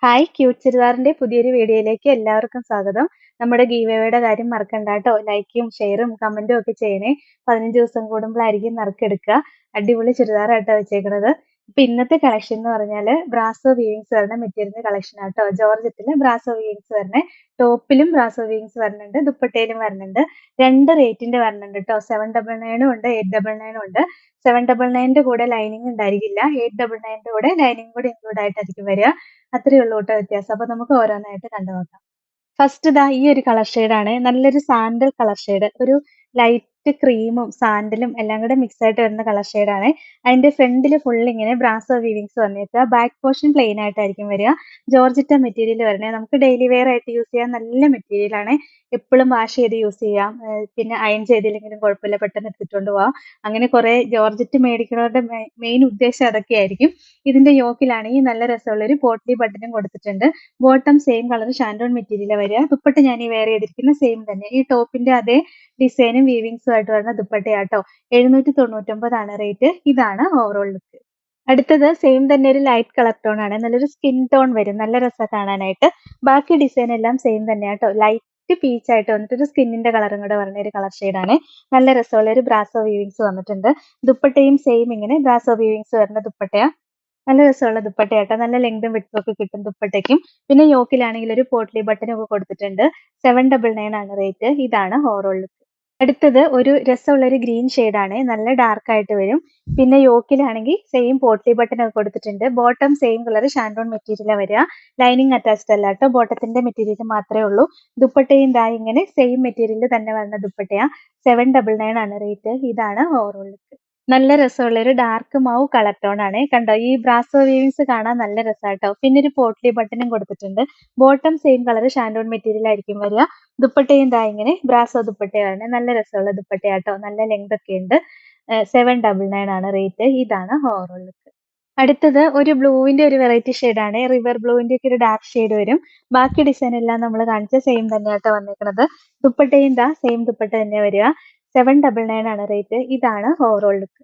Hi cute ചുരിദാറിന്റെ പുതിയൊരു വീഡിയോയിലേക്ക് എല്ലാവർക്കും സ്വാഗതം. നമ്മുടെ ഗീവയുടെ കാര്യം മറക്കണ്ട കേട്ടോ. ലൈക്കും ഷെയറും കമന്റും ഒക്കെ ചെയ്യണേ. 15 ദിവസം കൂടുമ്പോഴായിരിക്കും നറുക്കെടുക്കുക. അടിപൊളി ചുരിദാറാട്ടോ വെച്ചേക്കുന്നത്. ഇപ്പൊ ഇന്നത്തെ കളക്ഷൻ എന്ന് പറഞ്ഞാല് ബ്രാസോ വീവിങ്സ് വരുന്ന മെറ്റീരിയൽ കളക്ഷൻ ആട്ടോ. ജോർജറ്റില് ബ്രാസോ വീവിങ്സ് വരണേ. ടോപ്പിലും ബ്രാസോ വീവിങ്സ് വരുന്നുണ്ട്, ദുപ്പട്ടയിലും വരുന്നുണ്ട്. രണ്ട് റേറ്റിന്റെ വരുന്നുണ്ട് കേട്ടോ. 799 ഉണ്ട്, 899 ഉണ്ട്. 799 കൂടെ ലൈനിങ് ഉണ്ടായിരിക്കില്ല. 899 കൂടെ ലൈനിങ് കൂടെ ഇൻക്ലൂഡ് ആയിട്ടായിരിക്കും വരിക. അത്രയേ ഉള്ളൂ കേട്ടോ വ്യത്യാസം. അപ്പൊ നമുക്ക് ഓരോന്നായിട്ട് കണ്ടു നോക്കാം. ഫസ്റ്റ് ദാ ഈ ഒരു കളർ ആണ്. നല്ലൊരു സാൻഡൽ കളർ ഷെയ്ഡ്. ഒരു ലൈറ്റ് ക്രീമും സാൻഡലും എല്ലാം കൂടെ മിക്സ് ആയിട്ട് വരുന്ന കളർ ആണ്. അതിന്റെ ഫ്രണ്ടിൽ ഫുൾ ഇങ്ങനെ ബ്രാസോ വീവിങ്സ് വന്നേക്കുക. ബാക്ക് പോർഷൻ പ്ലെയിൻ ആയിട്ടായിരിക്കും വരിക. ജോർജറ്റ മെറ്റീരിയൽ വരണേ. നമുക്ക് ഡെയിലി വെയർ ആയിട്ട് യൂസ് ചെയ്യാൻ നല്ല മെറ്റീരിയൽ ആണ്. എപ്പോഴും വാഷ് ചെയ്ത് യൂസ് ചെയ്യാം. പിന്നെ അയൺ ചെയ്തില്ലെങ്കിലും കുഴപ്പമില്ല, പെട്ടെന്ന് എടുത്തിട്ടുണ്ട് പോവാം. അങ്ങനെ കുറെ ജോർജറ്റ് മേടിക്കുന്നവരുടെ മെയിൻ ഉദ്ദേശം അതൊക്കെയായിരിക്കും. ഇതിന്റെ യോക്കിലാണെങ്കിൽ നല്ല രസമുള്ള ഒരു പോട്ട്ലി ബട്ടനും കൊടുത്തിട്ടുണ്ട്. ബോട്ടം സെയിം കളർ ഷാൻഡോൺ മെറ്റീരിയൽ വരിക. ദുപ്പട്ട ഞാൻ ഈ വെയർ ചെയ്തിരിക്കുന്ന സെയിം തന്നെ. ഈ ടോപ്പിന്റെ അതേ ഡിസൈനും വീവിങ്സും ആയിട്ട് വരുന്ന ദുപ്പട്ടയാട്ടോ. 799 റേറ്റ്. ഇതാണ് ഓവറോൾ ലുക്ക്. അടുത്തത് സെയിം തന്നെ ഒരു ലൈറ്റ് കളർ ടോൺ ആണ്. നല്ലൊരു സ്കിൻ ടോൺ വരും. നല്ല രസം കാണാനായിട്ട്. ബാക്കി ഡിസൈൻ എല്ലാം സെയിം തന്നെയാട്ടോ. ലൈറ്റ് പീച്ച് ആയിട്ട് വന്നിട്ട് ഒരു സ്കിന്നിന്റെ കളറും കൂടെ വരുന്ന ഒരു കളർ ആണ്. നല്ല രസമുള്ള ഒരു ബ്രാസോ വീവിങ്സ് വന്നിട്ടുണ്ട്. ദുപ്പട്ടയും സെയിം ഇങ്ങനെ ബ്രാസോ വീവിങ്സ് വരുന്ന ദുപ്പട്ടയാ. നല്ല രസമുള്ള ദുപ്പട്ടയാട്ടോ. നല്ല ലെങ്തും വിഡ്ത്തും ഒക്കെ കിട്ടും ദുപ്പട്ടയ്ക്കും. പിന്നെ യോക്കിലാണെങ്കിൽ ഒരു പോട്ട്ലി ബട്ടനും ഒക്കെ കൊടുത്തിട്ടുണ്ട്. 799 ആണ് റേറ്റ്. ഇതാണ് ഓവറോൾ ലുക്ക്. അടുത്തത് ഒരു രസമുള്ള ഒരു ഗ്രീൻ ആണ്. നല്ല ഡാർക്ക് ആയിട്ട് വരും. പിന്നെ യോക്കിലാണെങ്കിൽ സെയിം പോട്ട്ലി ബട്ടൺ ഒക്കെ കൊടുത്തിട്ടുണ്ട്. ബോട്ടം സെയിം കളർ ഷാൻഡോൺ മെറ്റീരിയൽ വരിക. ലൈനിങ് അറ്റാച്ച്ഡ് അല്ല കേട്ടോ. ബോട്ടത്തിന്റെ മെറ്റീരിയൽ മാത്രമേ ഉള്ളൂ. ദുപ്പട്ടയും ദാ ഇങ്ങനെ സെയിം മെറ്റീരിയൽ തന്നെ വരുന്ന ദുപ്പട്ടയാ. 799 ആണ് റേറ്റ്. ഇതാണ് ഓവറോൾ ലുക്ക്. നല്ല രസമുള്ള ഒരു ഡാർക്ക് മൗ കളർ ടോൺ ആണ്. കണ്ടോ, ഈ ബ്രാസോ വീവിങ്സ് കാണാൻ നല്ല രസാട്ടോ. പിന്നെ ഒരു പോട്ട്ലി ബട്ടനും കൊടുത്തിട്ടുണ്ട്. ബോട്ടം സെയിം കളർ ഷാൻഡോൺ മെറ്റീരിയൽ ആയിരിക്കും വരിക. ദുപ്പട്ടയും ദാ ഇങ്ങനെ ബ്രാസോ ദുപ്പട്ടയാണ്. നല്ല രസമുള്ള ദുപ്പട്ടയാട്ടോ. നല്ല ലെങ്ത് ഒക്കെ ഉണ്ട്. 799 ആണ് റേറ്റ്. ഇതാണ് ഓവറോൾ ലുക്ക്. അടുത്തത് ഒരു ബ്ലൂവിന്റെ ഒരു വെറൈറ്റി ആണ്. റിവർ ബ്ലൂവിന്റെ ഒക്കെ ഒരു ഡാർക്ക് ഷെയ്ഡ് വരും. ബാക്കി ഡിസൈൻ എല്ലാം നമ്മൾ കാണിച്ച സെയിം തന്നെയാട്ടോ വന്നിരിക്കുന്നത്. ദുപ്പട്ടയും ദാ സെയിം ദുപ്പട്ട തന്നെ വരിക. 799 ആണ് റേറ്റ്. ഇതാണ് ഓവറോൾ ലുക്ക്.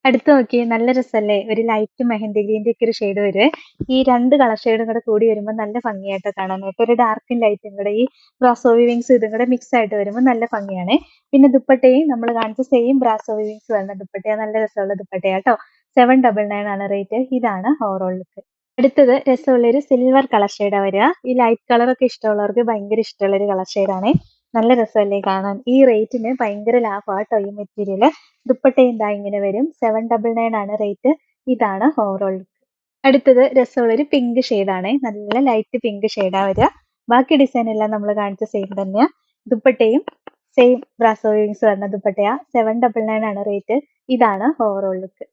അടുത്ത് നോക്കിയേ, നല്ല രസല്ലേ? ഒരു ലൈറ്റ് മെഹന്തി ഗ്രീന്റെ ഒക്കെ ഒരു ഷെയ്ഡ് വരുവേ. ഈ രണ്ട് കളർ ഷെയ്ഡും കൂടെ കൂടി വരുമ്പോൾ നല്ല ഭംഗിയായിട്ട് കാണാനായിട്ട്. ഒരു ഡാർക്കും ലൈറ്റും കൂടെ ഈ ബ്രാസോ വിവിങ്സ് ഇതും കൂടെ മിക്സ് ആയിട്ട് വരുമ്പോൾ നല്ല ഭംഗിയാണ്. പിന്നെ ദുപ്പട്ടയും നമ്മൾ കാണിച്ച സെയിം ബ്രാസോ വിവിങ്സ് വരുന്ന ദുപ്പട്ടയാ. നല്ല രസമുള്ള ദുപ്പട്ടയാട്ടോ. 799 ആണ് റേറ്റ്. ഇതാണ് ഓവറോൾ ലുക്ക്. അടുത്തത് രസമുള്ള ഒരു സിൽവർ കളർ ഷെയ്ഡാ വരിക. ഈ ലൈറ്റ് കളർ ഒക്കെ ഇഷ്ടമുള്ളവർക്ക് ഭയങ്കര ഇഷ്ടമുള്ള ഒരു കളർ ഷെയ്ഡാണ്. നല്ല രസമല്ലേ കാണാൻ? ഈ റേറ്റിന് ഭയങ്കര ലാഭമാട്ടോ ഈ മെറ്റീരിയൽ. ദുപ്പട്ടയും ദാ ഇങ്ങനെ വരും. 799 ആണ് റേറ്റ്. ഇതാണ് ഓവറോൾ ലുക്ക്. അടുത്തത് രസമുള്ള ഒരു പിങ്ക് ആണ്. നല്ല ലൈറ്റ് പിങ്ക് ഷെയ്ഡാ വരിക. ബാക്കി ഡിസൈൻ എല്ലാം നമ്മൾ കാണിച്ച സെയിം തന്നെയാ. ദുപ്പട്ടയും സെയിം ബ്രാസോ വിങ്സ് വരുന്ന ദുപ്പട്ടയാ. 799 ആണ് റേറ്റ്. ഇതാണ് ഓവറോൾ ലുക്ക്.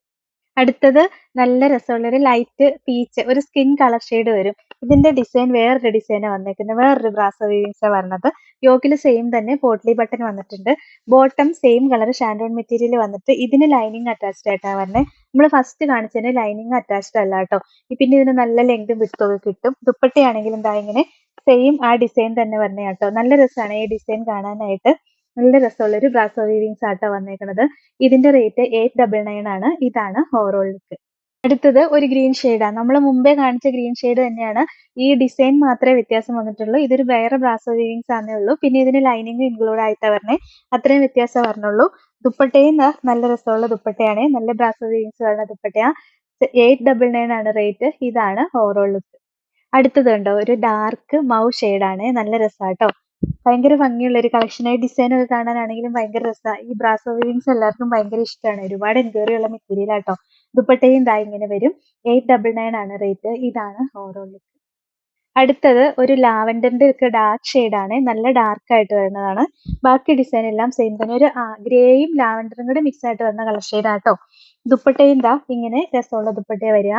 അടുത്തത് നല്ല രസമുള്ള ഒരു ലൈറ്റ് പീച്ച്, ഒരു സ്കിൻ കളർ ഷെയ്ഡ് വരും. ഇതിന്റെ ഡിസൈൻ വേറൊരു ഡിസൈനാണ് വന്നേക്കുന്നത്. വേറൊരു ബ്രാസോ വീവിങ്സാണ് വരുന്നത്. യോക്കിൽ സെയിം തന്നെ പോട്ട്ലി ബട്ടൺ വന്നിട്ടുണ്ട്. ബോട്ടം സെയിം കളർ ഷാൻഡോൺ മെറ്റീരിയൽ വന്നിട്ട് ഇതിന് ലൈനിങ് അറ്റാച്ച്ഡ് ആയിട്ടാണ് വരുന്നത്. നമ്മൾ ഫസ്റ്റ് കാണിച്ചതിന് ലൈനിങ് അറ്റാച്ച്ഡ് അല്ല കേട്ടോ. പിന്നെ ഇതിന് നല്ല ലെങ്തും വിഡ്ത്തും ഒക്കെ കിട്ടും. ദുപ്പട്ടയാണെങ്കിലും എന്താ ഇങ്ങനെ സെയിം ആ ഡിസൈൻ തന്നെ വരുന്ന കേട്ടോ. നല്ല രസമാണ് ഈ ഡിസൈൻ കാണാനായിട്ട്. നല്ല രസമുള്ള ഒരു ബ്രാസോ വീവിങ്സ് ആട്ടോ വന്നേക്കുന്നത്. ഇതിന്റെ റേറ്റ് 899 ആണ്. ഇതാണ് ഓവറോൾ ലുക്ക്. അടുത്തത് ഒരു ഗ്രീൻ ഷെയ്ഡാണ്. നമ്മൾ മുമ്പേ കാണിച്ച ഗ്രീൻ ഷെയ്ഡ് തന്നെയാണ്. ഈ ഡിസൈൻ മാത്രമേ വ്യത്യാസം വന്നിട്ടുള്ളൂ. ഇതൊരു വേറെ ബ്രാസോ വീവിങ്സ് ആണേ ഉള്ളൂ. പിന്നെ ഇതിന് ലൈനിങ് ഇൻക്ലൂഡ് ആയിട്ടാണ് വരണേ. അത്രയും വ്യത്യാസം പറഞ്ഞുള്ളൂ. ദുപ്പട്ടയും നല്ല രസമുള്ള ദുപ്പട്ടയാണ്. നല്ല ബ്രാസോ വീവിങ്സ് വരുന്ന ദുപ്പട്ടയാ. 899 ആണ് റേറ്റ്. ഇതാണ് ഓവറോൾ ലുക്ക്. അടുത്തത് കണ്ടോ, ഒരു ഡാർക്ക് മൗ ആണ്. നല്ല രസാട്ടോ. ഭയങ്കര ഭംഗിയുള്ള ഒരു കളക്ഷനായി. ഡിസൈൻ ഒക്കെ കാണാനാണെങ്കിലും ഭയങ്കര രസമാണ്. ഈ ബ്രാസോ വീവിങ്സ് എല്ലാവർക്കും ഭയങ്കര ഇഷ്ടമാണ്. ഒരുപാട് എൻക്വയറി ഉള്ള മെറ്റീരിയൽ ആട്ടോ. ദുപ്പട്ടയും ദാ ഇങ്ങനെ വരും. 899 ആണ് റേറ്റ്. ഇതാണ് ഓവറോൾ ലുക്ക്. അടുത്തത് ഒരു ലാവൻഡറിന്റെ ഒക്കെ ഡാർക്ക് ആണ്. നല്ല ഡാർക്ക് ആയിട്ട് വരുന്നതാണ്. ബാക്കി ഡിസൈൻ എല്ലാം സെയിം തന്നെ. ഒരു ഗ്രേയും ലാവൻഡറും കൂടെ മിക്സ് ആയിട്ട് വരുന്ന കളർ ഷെയ്ഡാട്ടോ. ദുപ്പട്ടയും ദാ ഇങ്ങനെ രസമുള്ള ദുപ്പട്ടയെ വരിക.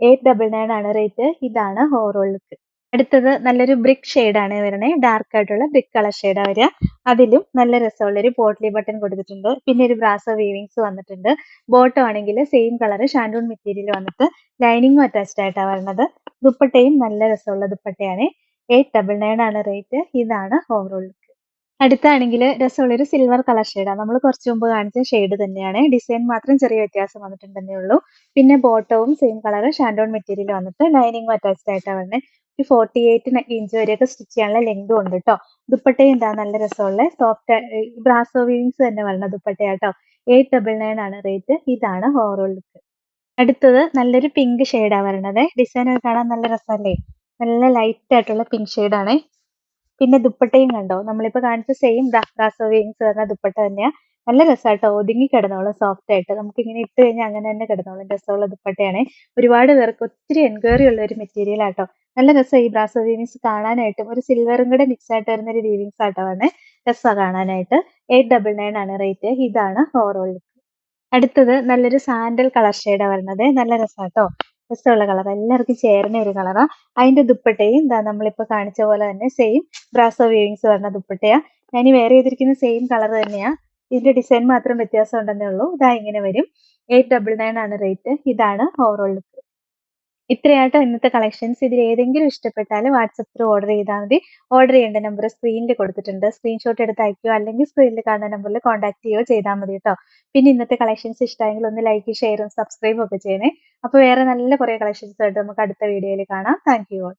899 ആണ് റേറ്റ്. ഇതാണ് ഓവറോൾ ലുക്ക്. അടുത്തത് നല്ലൊരു ബ്രിക്ക് ആണ് വരണേ. ഡാർക്ക് ആയിട്ടുള്ള ബ്രിക്ക് കളർ ഷെയ്ഡാ വരിക. അതിലും നല്ല രസമുള്ള ഒരു പോട്ട്ലി ബട്ടൺ കൊടുത്തിട്ടുണ്ട്. പിന്നെ ഒരു ബ്രാസോ വീവിങ്സ് വന്നിട്ടുണ്ട്. ബോട്ടം ആണെങ്കിൽ സെയിം കളർ ഷാൻഡൂൺ മെറ്റീരിയൽ വന്നിട്ട് ലൈനിങ്ങും അറ്റാച്ച്ഡ് ആയിട്ടാണ് വരുന്നത്. ദുപ്പട്ടയും നല്ല രസമുള്ള ദുപ്പട്ടയാണ്. 899 ആണ് റേറ്റ്. ഇതാണ് ഓവറോൾ ലുക്ക്. അടുത്താണെങ്കിൽ രസമുള്ളൊരു സിൽവർ കളർ ഷെയ്ഡാണ്. നമ്മൾ കുറച്ച് മുമ്പ് കാണിച്ച ഷെയ്ഡ് തന്നെയാണ്. ഡിസൈൻ മാത്രം ചെറിയ വ്യത്യാസം വന്നിട്ടുണ്ടെന്നേ ഉള്ളൂ. പിന്നെ ബോട്ടവും സെയിം കളർ ഷാൻഡോൺ മെറ്റീരിയൽ വന്നിട്ട് ലൈനിങ്ങും അറ്റാച്ച്ഡ് ആയിട്ടാണ് വരുന്നത്. ഒരു 48 ഇഞ്ച് വരെയൊക്കെ സ്റ്റിച്ച് ചെയ്യാനുള്ള ലെങ്തും ഉണ്ട് കേട്ടോ. ദുപ്പട്ടയും ഇതാ നല്ല രസമുള്ള സോഫ്റ്റ് ബ്രാസോ വീവിങ്സ് തന്നെ വരുന്ന ദുപ്പട്ടയാട്ടോ. 899 ആണ് റേറ്റ്. ഇതാണ് ഓവറോൾ ലുക്ക്. അടുത്തത് നല്ലൊരു പിങ്ക് ഷെയ്ഡാണ് വരണത്. ഡിസൈൻ കാണാൻ നല്ല രസമല്ലേ? നല്ല ലൈറ്റ് ആയിട്ടുള്ള പിങ്ക് ഷെയ്ഡാണ്. പിന്നെ ദുപ്പട്ടയും കണ്ടോ, നമ്മളിപ്പോ കാണിച്ച സെയിം ബ്രാസോ വീവിങ്സ് വരുന്ന ദുപ്പട്ട തന്നെയാ. നല്ല രസമാട്ടോ, ഒതുങ്ങി കിടന്നോളും സോഫ്റ്റ് ആയിട്ട്. നമുക്ക് ഇങ്ങനെ ഇട്ട് കഴിഞ്ഞാൽ അങ്ങനെ തന്നെ കിടന്നോളും. രസമുള്ള ദുപ്പട്ടയാണ്. ഒരുപാട് പേർക്ക് ഒത്തിരി എൻക്വയറി ഉള്ള ഒരു മെറ്റീരിയൽ ആട്ടോ. നല്ല രസം ഈ ബ്രാസോ വീവിങ്സ് കാണാനായിട്ടും. ഒരു സിൽവറും കൂടെ മിക്സ് ആയിട്ട് വരുന്ന ഒരു വീവിങ്സ് ആട്ടോ ആണ്. രസമാണ് കാണാനായിട്ട്. 899 ആണ് റേറ്റ്. ഇതാണ് ഓവറോൾ. അടുത്തത് നല്ലൊരു സാൻഡൽ കളർ ഷെയ്ഡാണ് വരുന്നത്. നല്ല രസാട്ടോ. രസമുള്ള കളർ. എല്ലാവർക്കും ചേരുന്ന ഒരു കളറാ. അതിന്റെ ദുപ്പട്ടയും ഇതാ നമ്മളിപ്പോ കാണിച്ച പോലെ തന്നെ സെയിം ബ്രാസോ വീവിങ്സ് വരുന്ന ദുപ്പട്ടയാ. ഞാൻ വേറെ ചെയ്തിരിക്കുന്ന സെയിം കളർ തന്നെയാ. ഇതിന്റെ ഡിസൈൻ മാത്രം വ്യത്യാസം ഉണ്ടെന്നേ ഉള്ളൂ. ഇതാ ഇങ്ങനെ വരും. 899 ആണ് റേറ്റ്. ഇതാണ് ഓവറോൾ ലുക്ക്. ഇത്രയാട്ടോ ഇന്നത്തെ കളക്ഷൻസ്. ഇതിൽ ഏതെങ്കിലും ഇഷ്ടപ്പെട്ടാൽ വാട്സപ്പ് ത്രൂ ഓർഡർ ചെയ്താൽ മതി. ഓർഡർ ചെയ്യേണ്ട നമ്പർ സ്ക്രീനിൽ കൊടുത്തിട്ടുണ്ട്. സ്ക്രീൻഷോട്ട് എടുത്ത് അയക്കുകയോ അല്ലെങ്കിൽ സ്ക്രീനിൽ കാണുന്ന നമ്പറിൽ കോൺടാക്ട് ചെയ്യുകയോ ചെയ്താൽ മതി കേട്ടോ. പിന്നെ ഇന്നത്തെ കളക്ഷൻസ് ഇഷ്ടമായെങ്കിൽ ഒന്ന് ലൈക്ക്, ഷെയറും സബ്സ്ക്രൈബും ഒക്കെ ചെയ്യണേ. അപ്പോൾ വേറെ നല്ല കുറേ കളക്ഷൻസ് ആയിട്ട് നമുക്ക് അടുത്ത വീഡിയോയിൽ കാണാം. Thank you all.